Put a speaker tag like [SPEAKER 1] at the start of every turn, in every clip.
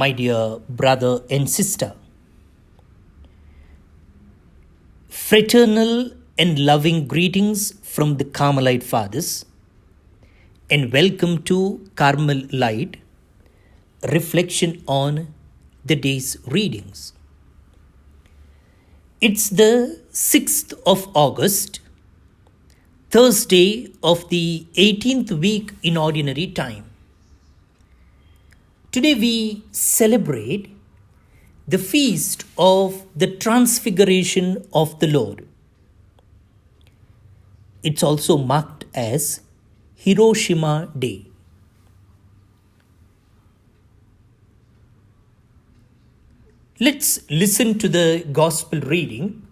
[SPEAKER 1] My dear brother and sister, fraternal and loving greetings from the Carmelite Fathers, and welcome to Carmel Light, reflection on the day's readings. It's the 6th of August, Thursday of the 18th week in Ordinary Time. Today we celebrate the feast of the Transfiguration of the Lord. It's also marked as Hiroshima Day. Let's listen to the Gospel reading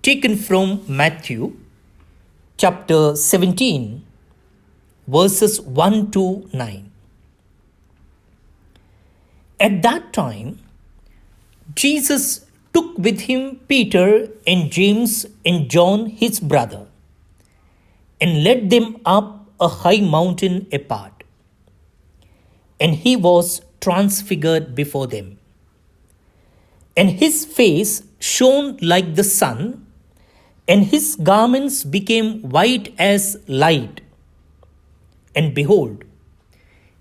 [SPEAKER 1] taken from Matthew chapter 17, verses 1 to 9. At that time, Jesus took with him Peter and James and John his brother, and led them up a high mountain apart. And he was transfigured before them. And his face shone like the sun, and his garments became white as light. And behold,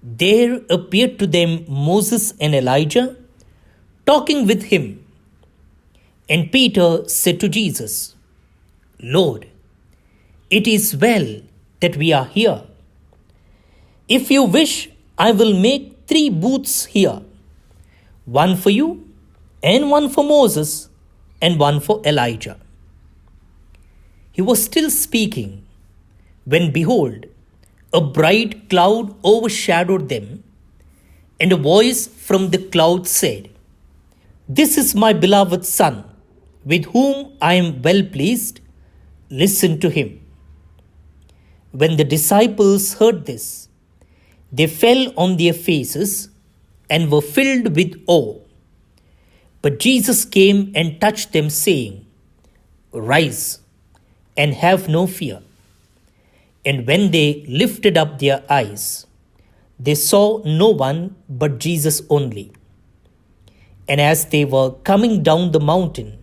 [SPEAKER 1] there appeared to them Moses and Elijah talking with him. And Peter said to Jesus, Lord, it is well that we are here. If you wish, I will make 3 booths here, one for you, and one for Moses, and one for Elijah. He was still speaking, when behold, a bright cloud overshadowed them, and a voice from the cloud said, This is my beloved Son, with whom I am well pleased. Listen to him. When the disciples heard this, they fell on their faces and were filled with awe. But Jesus came and touched them, saying, Rise and have no fear. And when they lifted up their eyes, they saw no one but Jesus only. And as they were coming down the mountain,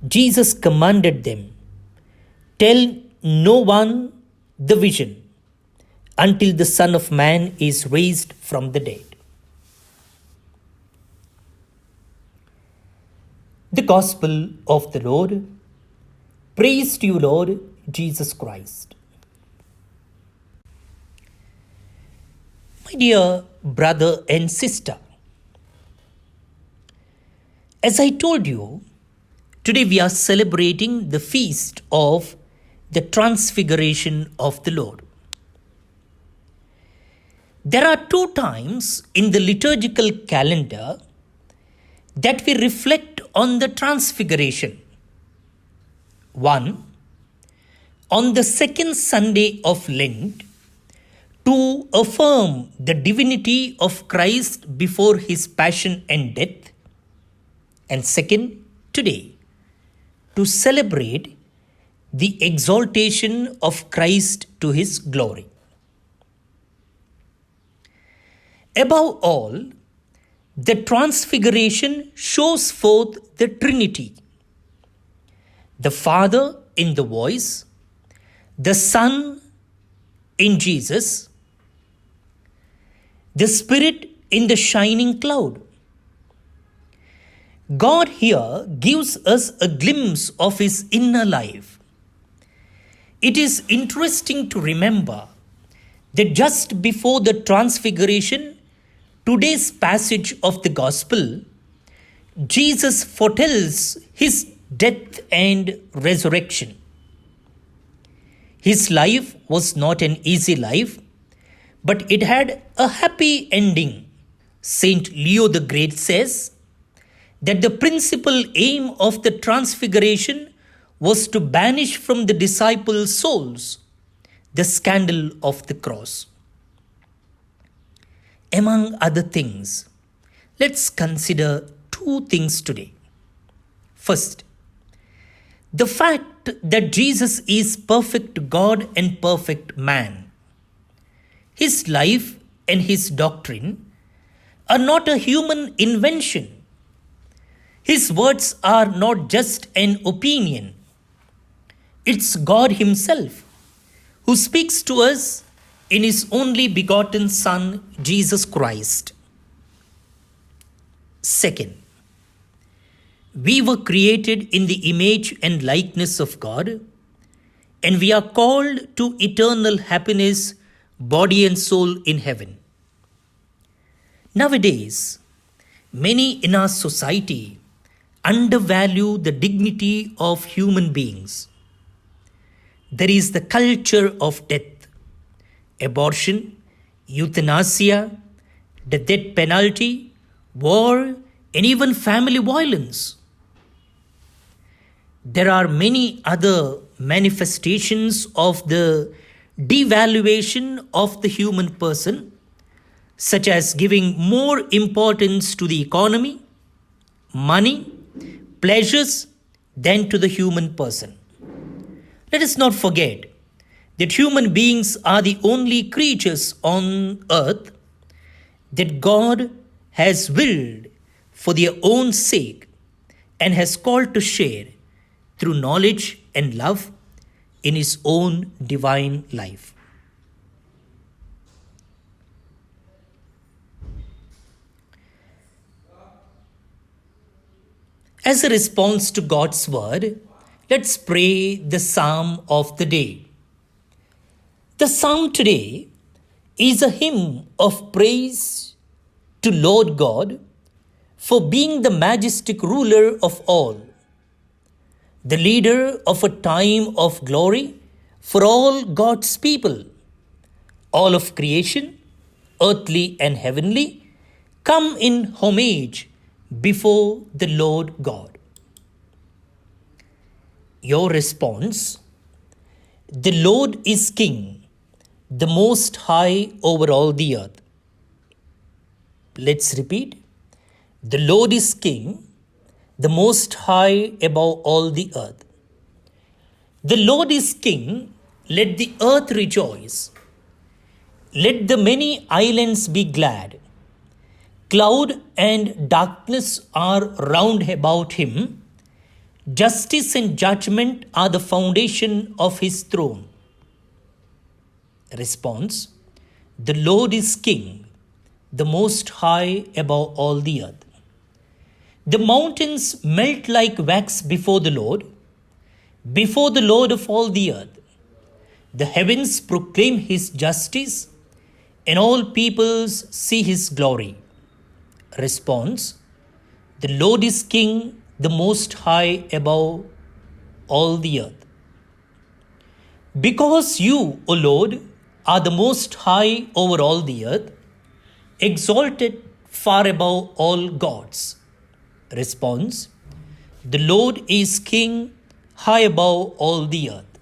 [SPEAKER 1] Jesus commanded them, Tell no one the vision until the Son of Man is raised from the dead. The Gospel of the Lord. Praise to you, Lord Jesus Christ. My dear brother and sister, as I told you, today we are celebrating the feast of the Transfiguration of the Lord. There are 2 times in the liturgical calendar that we reflect on the Transfiguration. One, on the 2nd Sunday of Lent, to affirm the divinity of Christ before his passion and death. And second, today, to celebrate the exaltation of Christ to his glory. Above all, the Transfiguration shows forth the Trinity. The Father in the voice, the Son in Jesus, the Spirit in the shining cloud. God here gives us a glimpse of his inner life. It is interesting to remember that just before the Transfiguration, today's passage of the Gospel, Jesus foretells his death and resurrection. His life was not an easy life, but it had a happy ending. Saint Leo the Great says that the principal aim of the Transfiguration was to banish from the disciples' souls the scandal of the cross. Among other things, let's consider 2 things today. First, the fact that Jesus is perfect God and perfect man. His life and his doctrine are not a human invention. His words are not just an opinion. It's God Himself who speaks to us in His only begotten Son, Jesus Christ. Second, we were created in the image and likeness of God, and we are called to eternal happiness, body and soul in heaven. Nowadays, many in our society undervalue the dignity of human beings. There is the culture of death, abortion, euthanasia, the death penalty, war, and even family violence. There are many other manifestations of the devaluation of the human person, such as giving more importance to the economy, money, pleasures than to the human person. Let us not forget that human beings are the only creatures on earth that God has willed for their own sake and has called to share through knowledge and love in His own divine life. As a response to God's word, let's pray the psalm of the day. The psalm today is a hymn of praise to Lord God for being the majestic ruler of all, the leader of a time of glory for all God's people. All of creation, earthly and heavenly, come in homage before the Lord God. Your response: the Lord is King, the Most High over all the earth. Let's repeat. The Lord is King, the Most High above all the earth. The Lord is King, let the earth rejoice. Let the many islands be glad. Cloud and darkness are round about Him. Justice and judgment are the foundation of His throne. Response: the Lord is King, the Most High above all the earth. The mountains melt like wax before the Lord of all the earth. The heavens proclaim His justice, and all peoples see His glory. Response: the Lord is King, the Most High above all the earth. Because you, O Lord, are the Most High over all the earth, exalted far above all gods. Response: the Lord is King, high above all the earth.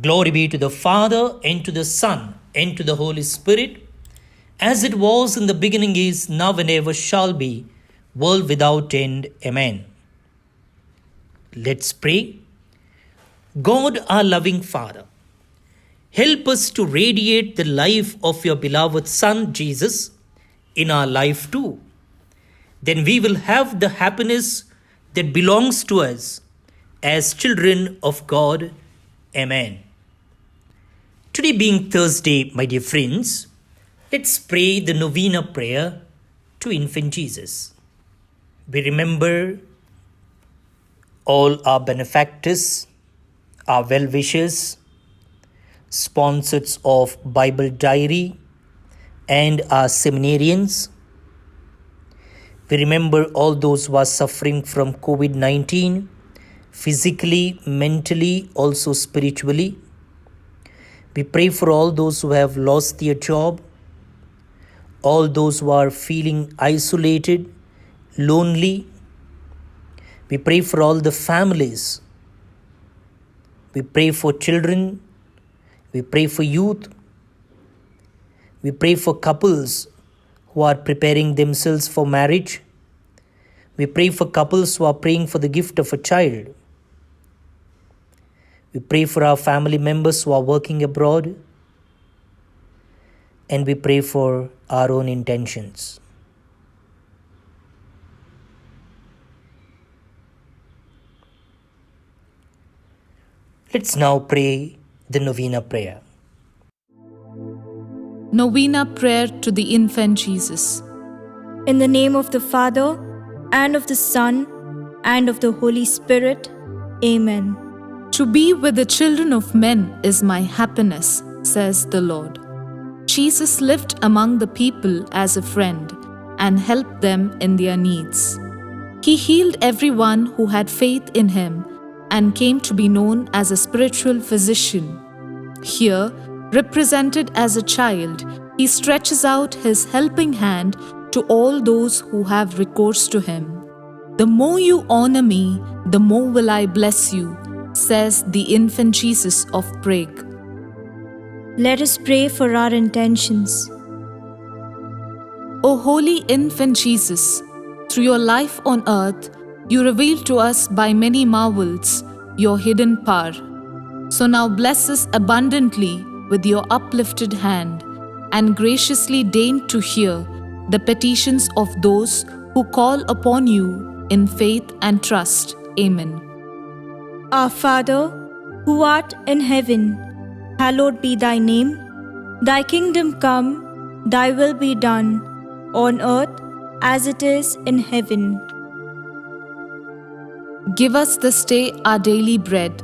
[SPEAKER 1] Glory be to the Father, and to the Son, and to the Holy Spirit, as it was in the beginning, is now, and ever shall be, world without end. Amen. Let's pray. God, our loving Father, help us to radiate the life of your beloved Son, Jesus, in our life too. Then we will have the happiness that belongs to us as children of God. Amen. Today being Thursday, my dear friends, let's pray the novena prayer to Infant Jesus. We remember all our benefactors, our well-wishers, sponsors of Bible Diary, and our seminarians. We remember all those who are suffering from COVID-19, physically, mentally, also spiritually. We pray for all those who have lost their job, all those who are feeling isolated, lonely. We pray for all the families. We pray for children. We pray for youth. We pray for couples who are preparing themselves for marriage. We pray for couples who are praying for the gift of a child. We pray for our family members who are working abroad. And we pray for our own intentions. Let's now pray the novena prayer.
[SPEAKER 2] Novena Prayer to the Infant Jesus.
[SPEAKER 3] In the name of the Father, and of the Son, and of the Holy Spirit. Amen.
[SPEAKER 2] To be with the children of men is my happiness, says the Lord. Jesus lived among the people as a friend and helped them in their needs. He healed everyone who had faith in him and came to be known as a spiritual physician. Here, represented as a child, he stretches out his helping hand to all those who have recourse to him. The more you honor me, the more will I bless you, says the infant Jesus of Prague.
[SPEAKER 3] Let us pray for our intentions.
[SPEAKER 2] O holy infant Jesus, through your life on earth, you revealed to us by many marvels your hidden power. So now bless us abundantly with your uplifted hand, and graciously deign to hear the petitions of those who call upon you in faith and trust. Amen.
[SPEAKER 3] Our Father, who art in heaven, hallowed be thy name. Thy kingdom come, thy will be done, on earth as it is in heaven.
[SPEAKER 2] Give us this day our daily bread,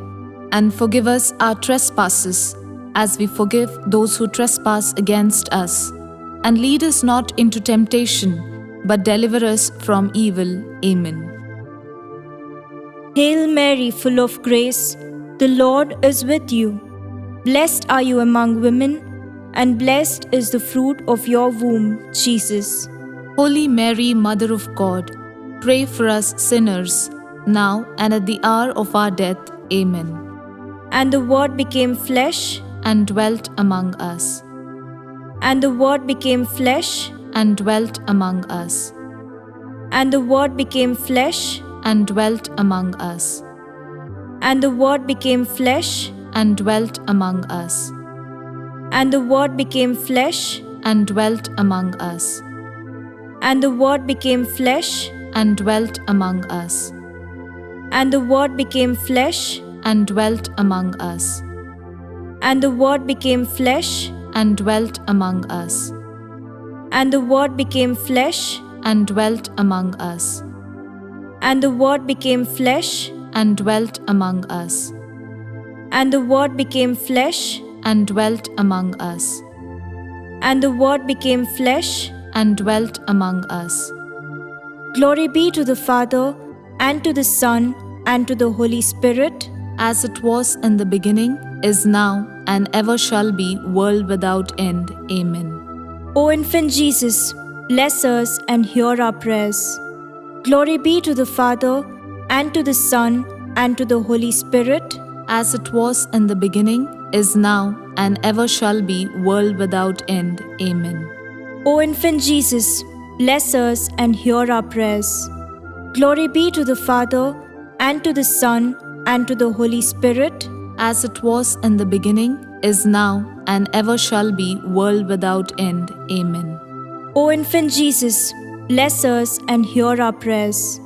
[SPEAKER 2] and forgive us our trespasses, as we forgive those who trespass against us. And lead us not into temptation, but deliver us from evil. Amen.
[SPEAKER 3] Hail Mary, full of grace, the Lord is with you. Blessed are you among women, and blessed is the fruit of your womb, Jesus.
[SPEAKER 2] Holy Mary, Mother of God, pray for us sinners, now and at the hour of our death. Amen.
[SPEAKER 3] And the Word became flesh,
[SPEAKER 2] And dwelt among us,
[SPEAKER 3] and the Word became flesh,
[SPEAKER 2] and dwelt among us,
[SPEAKER 3] and the Word became flesh,
[SPEAKER 2] and dwelt among us,
[SPEAKER 3] and the Word became flesh,
[SPEAKER 2] and dwelt among us,
[SPEAKER 3] and the Word became flesh,
[SPEAKER 2] and dwelt among us,
[SPEAKER 3] and the Word became flesh,
[SPEAKER 2] and dwelt among us,
[SPEAKER 3] and the Word became flesh,
[SPEAKER 2] and dwelt among us,
[SPEAKER 3] and the Word became flesh,
[SPEAKER 2] and dwelt among us,
[SPEAKER 3] and the Word became flesh,
[SPEAKER 2] and dwelt among us,
[SPEAKER 3] and the Word became flesh,
[SPEAKER 2] and dwelt among us,
[SPEAKER 3] and the Word became flesh,
[SPEAKER 2] and dwelt among us,
[SPEAKER 3] and the Word became flesh.
[SPEAKER 2] and dwelt among us.
[SPEAKER 3] Glory be to the Father, and to the Son, and to the Holy Spirit,
[SPEAKER 2] As it was in the beginning, is now, and ever shall be, world without end. Amen.
[SPEAKER 3] O infant Jesus, bless us and hear our prayers. Glory be to the Father, and to the Son, and to the Holy Spirit,
[SPEAKER 2] As it was in the beginning, is now, and ever shall be, world without end. Amen.
[SPEAKER 3] O infant Jesus, bless us and hear our prayers. Glory be to the Father, and to the Son, and to the Holy Spirit,
[SPEAKER 2] As it was in the beginning, is now, and ever shall be, world without end. Amen.
[SPEAKER 3] O infant Jesus, bless us and hear our prayers.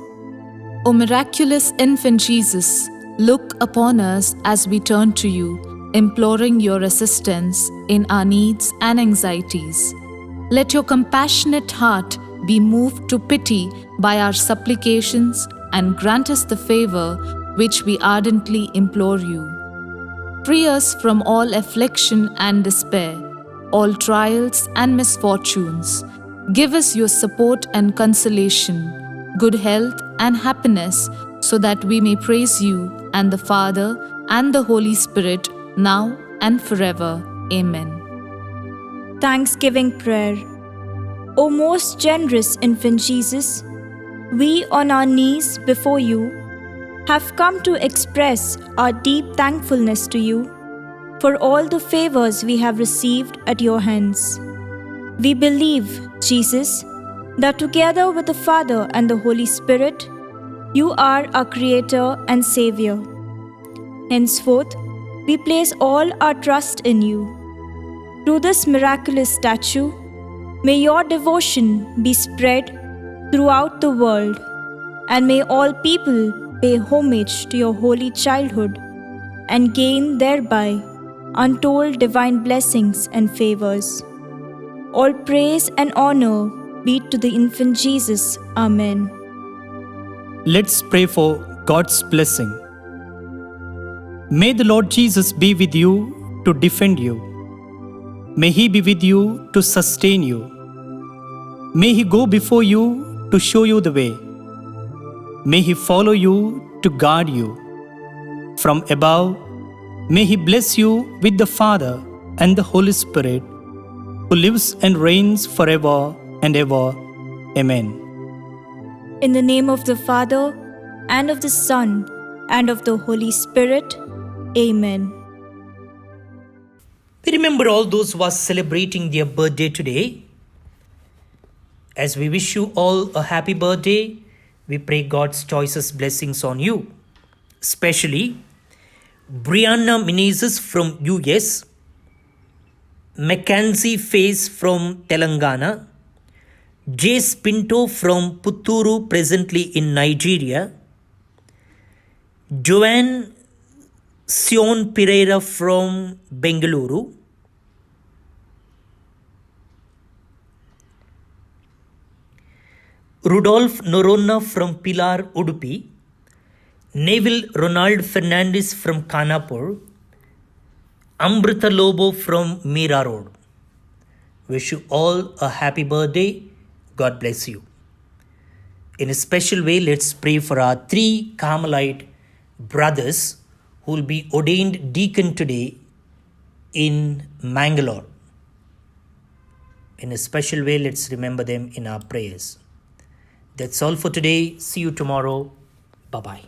[SPEAKER 2] O miraculous infant Jesus, look upon us as we turn to you, imploring your assistance in our needs and anxieties. Let your compassionate heart be moved to pity by our supplications, and grant us the favor which we ardently implore you. Free us from all affliction and despair, all trials and misfortunes. Give us your support and consolation, good health and happiness, so that we may praise you and the Father and the Holy Spirit, now and forever. Amen.
[SPEAKER 3] Thanksgiving Prayer. O most generous infant Jesus, we on our knees before you have come to express our deep thankfulness to you for all the favors we have received at your hands. We believe, Jesus, that together with the Father and the Holy Spirit, you are our Creator and Savior. Henceforth, we place all our trust in you. Through this miraculous statue, may your devotion be spread throughout the world, and may all people pay homage to your holy childhood and gain thereby untold divine blessings and favors. All praise and honor be to the infant Jesus. Amen.
[SPEAKER 1] Let's pray for God's blessing. May the Lord Jesus be with you to defend you. May He be with you to sustain you. May He go before you to show you the way. May He follow you to guard you. From above, may He bless you with the Father and the Holy Spirit, who lives and reigns forever and ever. Amen.
[SPEAKER 3] In the name of the Father, and of the Son, and of the Holy Spirit. Amen.
[SPEAKER 1] We remember all those who are celebrating their birthday today. As we wish you all a happy birthday, we pray God's choicest blessings on you. Especially Brianna Menezes from US, Mackenzie Face from Telangana, Jace Pinto from Putturu, presently in Nigeria, Joanne Sion Pereira from Bengaluru, Rudolph Noronna from Pilar, Udupi, Neville Ronald Fernandez from Kanapur, Amrita Lobo from Mira Road. Wish you all a happy birthday. God bless you. In a special way, let's pray for our 3 Carmelite brothers who will be ordained deacon today in Mangalore. In a special way, let's remember them in our prayers. That's all for today. See you tomorrow. Bye-bye.